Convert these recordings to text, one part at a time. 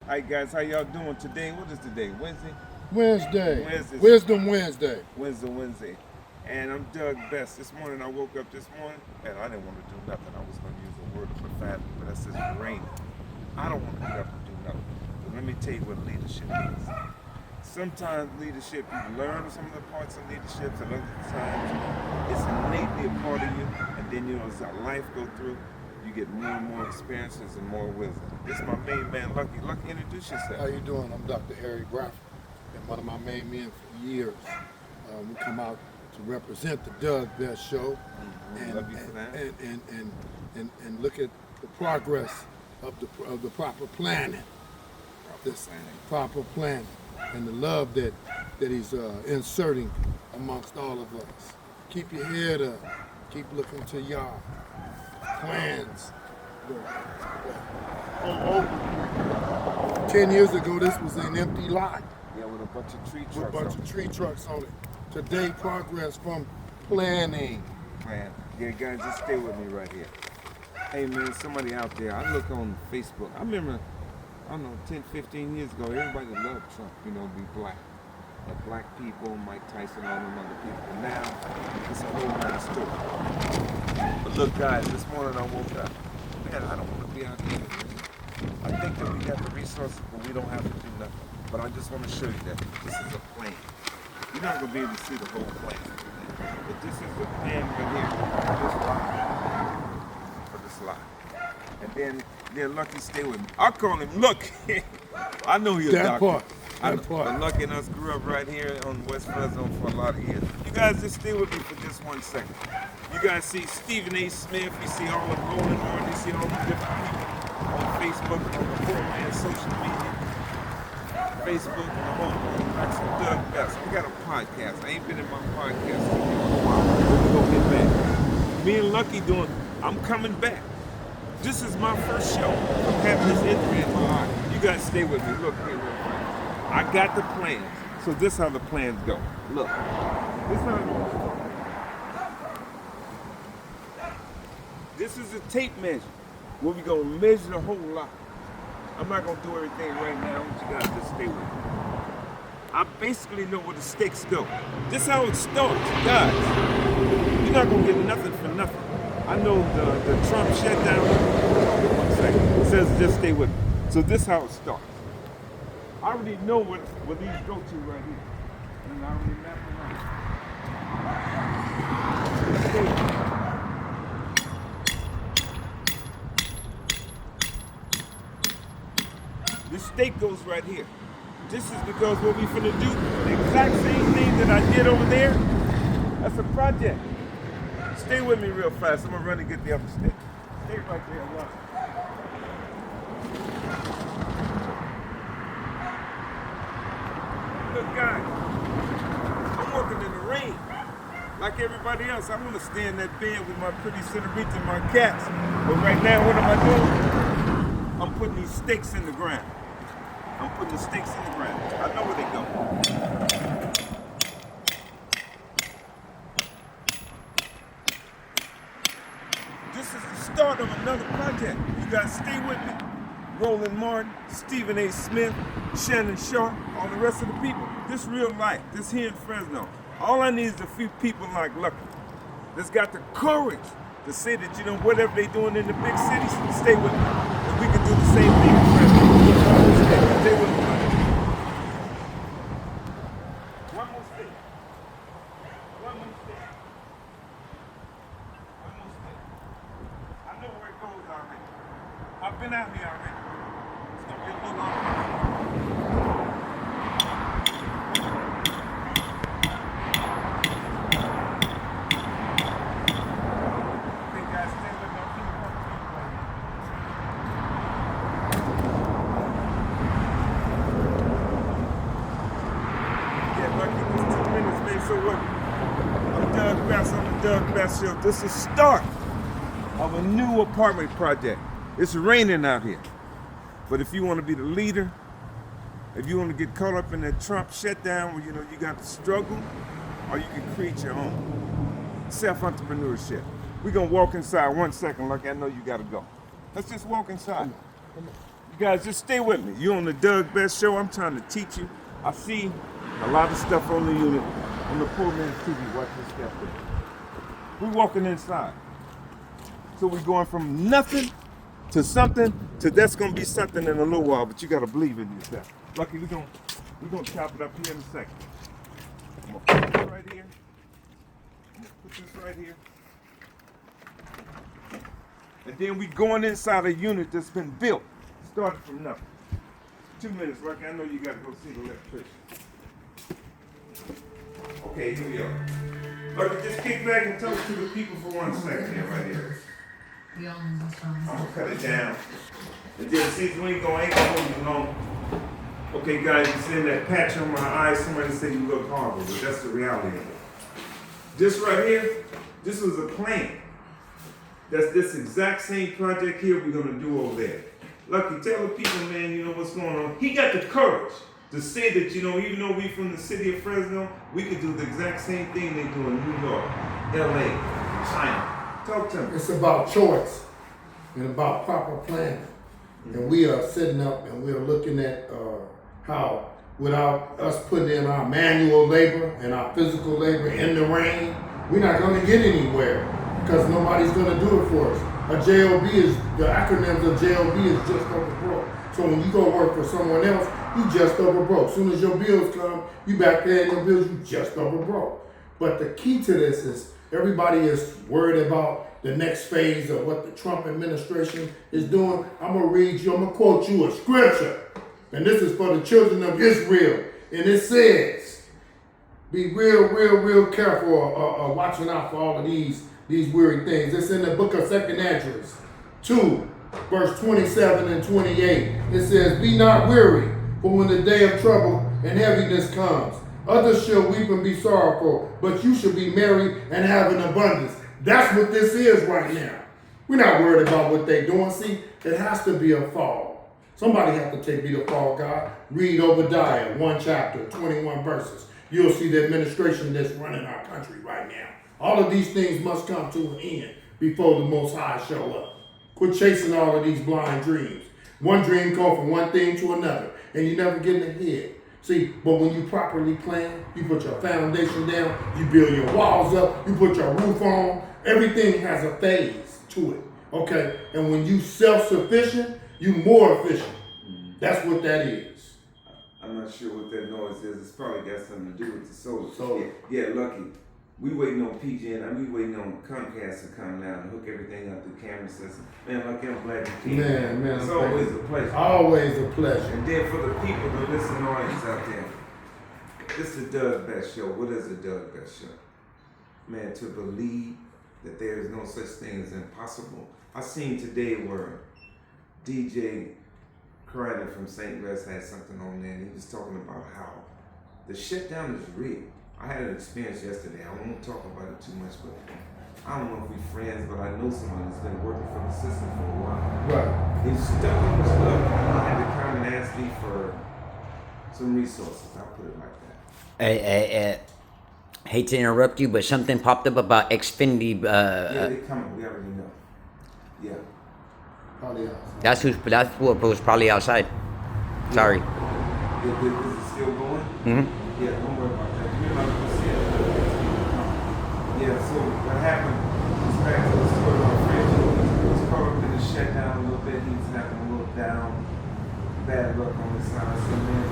Hi guys, how y'all doing today? What is today? Wednesday? Wednesday. Wednesday. Wisdom Wednesday. Wednesday. And I'm Doug Best. This morning I woke up this morning and I didn't want to do nothing. I was going to use a word of profanity, but that's just raining. I don't want to get up and do nothing. But let me tell you what leadership is. Sometimes leadership, you learn some of the parts of leadership, and other times it's innately a part of you. And then, as life go through, you get more and more experiences and more wisdom. This is my main man, Lucky. Lucky, introduce yourself. How you doing? I'm Dr. Harry Bradford, and one of my main men for years. We come out to represent the Doug Best Show, and, Love you for that. And look at the progress of the proper planning. Proper planning, and the love that he's inserting amongst all of us. Keep your head up. Keep looking to y'all plans. 10 years ago, this was an empty lot. Yeah, with a bunch of tree trucks. With a bunch of tree trucks on it. Today, progress from planning. Man, yeah, guys, just stay with me right here. Hey, man, somebody out there, I look on Facebook. I remember, I don't know, 10, 15 years ago, everybody loved Trump, be black. Black people, Mike Tyson, all them other people. But now, it's a whole nother story. But look, guys, this morning I woke up. Man, I don't want to be out here. I think that we got the resources, but we don't have to do nothing. But I just want to show you that this is a plan. You're not going to be able to see the whole plan. But this is the plan right here for this lot. And then Lucky, stay with me. I'll call him Lucky. I know he's a doctor. But Lucky and us grew up right here on West Fresno for a lot of years. You guys just stay with me for just 1 second. You guys see Stephen A. Smith, you see all the Roland Martin, you see all the different people on Facebook, on the whole man social media, Facebook, and the whole that's Doug Best. We got a podcast. I ain't been in my podcast in a while. We're gonna get back. Me and Lucky I'm coming back. This is my first show from having this injury in my life. You guys stay with me. Look here. I got the plans. So this is how the plans go. Look. This is how it goes. This is a tape measure where we're going to measure the whole lot. I'm not going to do everything right now. I want you guys to stay with me. I basically know where the stakes go. This is how it starts, guys. You're not going to get nothing for nothing. I know the Trump shutdown. Hold on 1 second. It says just stay with me. So this is how it starts. I already know where these go to right here. And I already map them out. This stake goes right here. This is because what we finna do, the exact same thing that I did over there, that's a project. Stay with me real fast. I'm gonna run and get the other stake. Stay right there, run. Look, guys, I'm working in the rain. Like everybody else, I want to stay in that bed with my pretty senorita and my cats. But right now, what am I doing? I'm putting these stakes in the ground. I'm putting the stakes in the ground. I know where they go. This is the start of another project. You guys stay with me. Roland Martin, Stephen A. Smith, Shannon Sharp, all the rest of the people. This real life, this here in Fresno. All I need is a few people like Lucky that's got the courage to say that, whatever they're doing in the big cities, stay with me. And we can do the same thing in Fresno. Stay with me. One more step. One more step. One more step. I know where it goes already. I've been out here already. It's gonna be a little longer. So what? I'm Doug Best on the Doug Best Show. This is the start of a new apartment project. It's raining out here. But if you want to be the leader, if you want to get caught up in that Trump shutdown where you got to struggle, or you can create your own. Self-entrepreneurship. We're gonna walk inside 1 second, Lucky. I know you gotta go. Let's just walk inside. Come on. You Guys, just stay with me. You on the Doug Best Show. I'm trying to teach you. I see a lot of stuff on the unit, on the poor man's TV. Watch this step there. We're walking inside. So we're going from nothing to something to that's gonna be something in a little while, but you gotta believe in yourself. Lucky, we're gonna chop it up here in a second. I'm gonna put this right here. I'm gonna put this right here. And then we going inside a unit that's been built. Started from nothing. 2 minutes, Lucky. I know you gotta go see the electrician. Okay, here we are. Lucky, just kick back and talk to the people for 1 second here, right here. I'm gonna cut it down. And then see, we ain't gonna hold you long. Okay, guys, you seeing that patch on my eye? Somebody said you look horrible, but that's the reality of it. This right here, this was a plan. That's this exact same project here we're gonna do over there. Lucky, tell the people, man, you know what's going on. He got the courage to say that, you know, even though we from the city of Fresno, we could do the exact same thing they do in New York, LA, China. Talk to me. It's about choice and about proper planning. And we are sitting up and we are looking at how without us putting in our manual labor and our physical labor in the rain, we're not going to get anywhere because nobody's going to do it for us. A JOB is, the acronyms of JOB is just over broke. So when you go work for someone else, you just over broke. As soon as your bills come, you back paying your bills, you just over broke. But the key to this is everybody is worried about the next phase of what the Trump administration is doing. I'm going to quote you a scripture. And this is for the children of Israel. And it says, be real careful watching out for all of these weary things. It's in the book of 2nd Esdras 2, verse 27 and 28. It says, be not weary, for when the day of trouble and heaviness comes, others shall weep and be sorrowful, but you shall be merry and have an abundance. That's what this is right now. We're not worried about what they're doing. See, it has to be a fall. Somebody has to be the fall, God. Read Obadiah, 1 chapter, 21 verses. You'll see the administration that's running our country right now. All of these things must come to an end before the Most High show up. Quit chasing all of these blind dreams. One dream goes from one thing to another, and you never get ahead. See, but when you properly plan, you put your foundation down, you build your walls up, you put your roof on, everything has a phase to it, okay? And when you self-sufficient, you more efficient. That's what that is. I'm not sure what that noise is. It's probably got something to do with the solar. Yeah, Lucky. We waiting on PG&E. We waiting on Comcast to come down and hook everything up, the camera system. Man, Lucky, I'm glad you came. Man, it's always a pleasure. Always a pleasure. And then for the people, the listening audience out there, this is the Doug Best Show. What is the Doug Best Show? Man, to believe that there is no such thing as impossible. I seen today where DJ Crider from St. Louis had something on there, and he was talking about how the shutdown is real. I had an experience yesterday. I won't talk about it too much, but I don't know if we're friends, but I know someone that's been working for the system for a while. Right. He's stuck on his luck. I had to come and ask me for some resources. I'll put it like that. Hate to interrupt you, but something popped up about Xfinity. Yeah, they coming. We already know. Yeah. Probably outside. That's what was probably outside. Sorry. Is it still going? Mm-hmm. Yeah, don't worry about that. You're not going to see it. Yeah, so what happened was back to the story of my friend. He was caught up in the shutdown a little bit. He was having a little down, bad luck on his side. I said, man,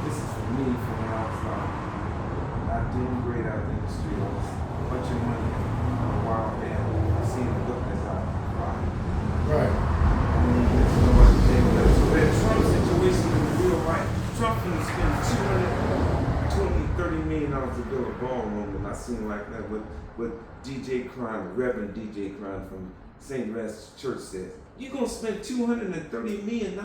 this is for me from when I was not doing great out in the street. I was a bunch of money on a wild man. I seen the look as I cried. Right. So that Trump situation is real, right? Trump can spend $230 million to build a ballroom, and I seen like that with DJ Klein, Reverend DJ Klein from St. Louis Church says. You gonna spend $230 million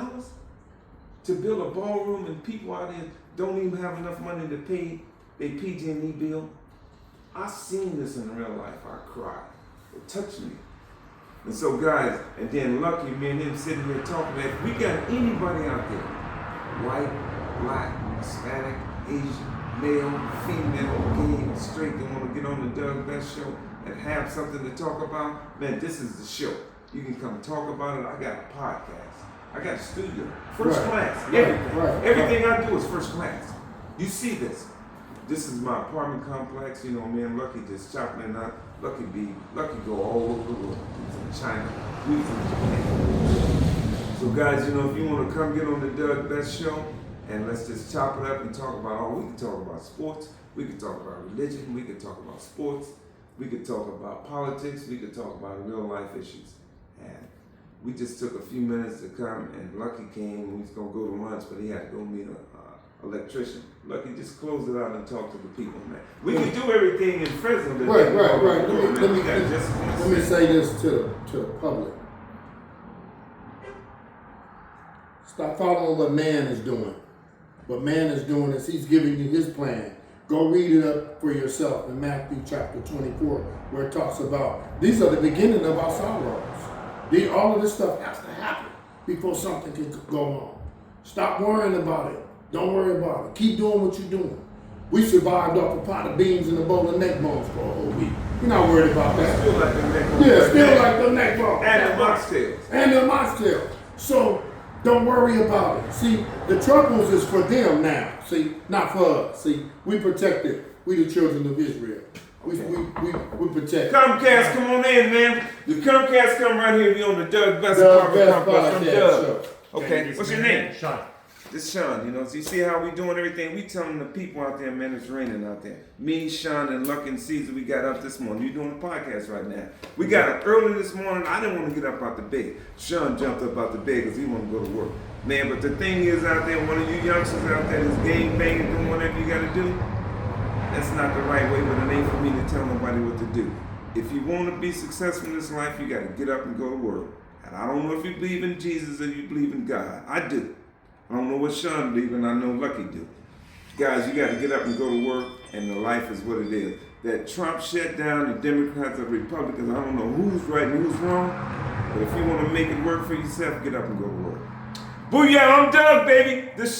to build a ballroom, and people out there don't even have enough money to pay their PG&E bill? I seen this in real life. I cried. It touched me. And so, guys, and then Lucky, me and him sitting here talking, that if we got anybody out there, white, black, Hispanic, Asian, male, female, gay, or straight, that want to get on the Doug Best Show and have something to talk about, man, this is the show. You can come talk about it. I got a podcast. I got a studio. First class. Right, Everything. right, Everything I do is first class. You see this. This is my apartment complex. You know, me and Lucky just chopping it out. Lucky go all over the world. He's in China. We was in Japan. So guys, you know, if you want to come get on the Doug Best Show, and let's just chop it up and talk about we can talk about sports, we can talk about religion, we can talk about sports, we could talk about politics, we could talk about real life issues. And we just took a few minutes to come, and Lucky came. We was gonna go to lunch, but he had to go meet an electrician. Lucky, just close it out and talk to the people, man. We can do everything in Fresno. Right. Let me say this to the public. Stop following what man is doing. What man is doing is he's giving you his plan. Go read it up for yourself in Matthew chapter 24, where it talks about these are the beginning of our sorrows. All of this stuff has to happen before something can go on. Stop worrying about it. Don't worry about it. Keep doing what you're doing. We survived off a pot of beans and a bowl of neck bones for a whole week. We're not worried about that. Still like the neck bones. Yeah, still like the neck bones. And the moxtails. And the moxtail. So don't worry about it. See, the troubles is for them now. See, not for us. See, we protected. We the children of Israel. We protect. Comcast, come on in, man. The Comcast come right here. We on the Doug Best Podcast. I'm Doug. Okay, what's your name? Sean. This is Sean. You know, so you see how we doing everything? We telling the people out there, man, it's raining out there. Me, Sean, and Luck and Caesar, we got up this morning. You doing a podcast right now. We got up early this morning. I didn't want to get up out the bed. Sean jumped up out the bed because he wanted to go to work. Man, but the thing is out there, one of you youngsters out there that's game banging, doing whatever you got to do, that's not the right way, but it ain't for me to tell nobody what to do. If you want to be successful in this life, you got to get up and go to work. And I don't know if you believe in Jesus or you believe in God. I do. I don't know what Sean believes, and I know Lucky do. Guys, you got to get up and go to work, and the life is what it is. That Trump shut down the Democrats or Republicans, I don't know who's right and who's wrong, but if you want to make it work for yourself, get up and go to work. Booyah, I'm Doug, baby. This